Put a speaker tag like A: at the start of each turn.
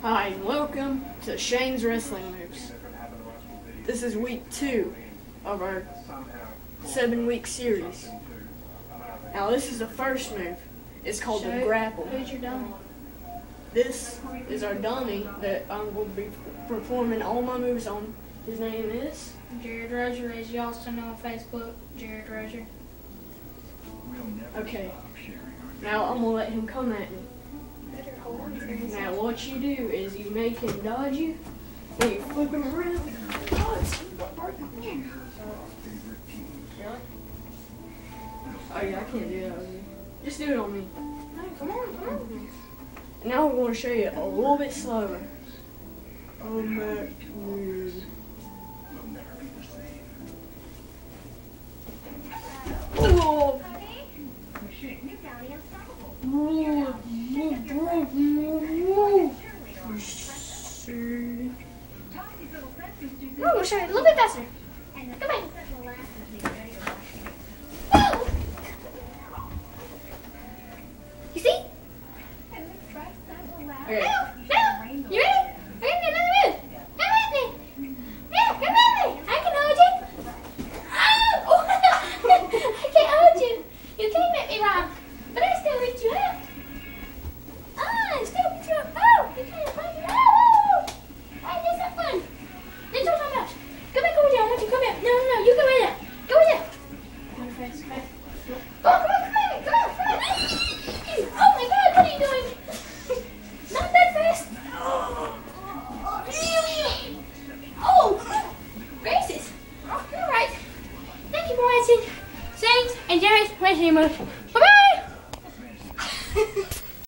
A: Hi, and welcome to Shane's Wrestling Moves. This is week 2 of our 7-week series. Now this is the first move. It's called the grapple.
B: Who's your dummy?
A: This is our dummy that I will be performing all my moves on. His name is?
B: Jared Roger, as you also know on Facebook, Jared Roger.
A: Okay. Now I'm going to let him come at me. Now what you do is you make him dodge you, then you flip him around. Oh yeah, I can't do that with you. Just do it on me. No, come on. And now we're going to show you a little bit slower. Come back to me. Oh!
B: No, we'll show you a little bit faster. Come on. You see?
A: Okay,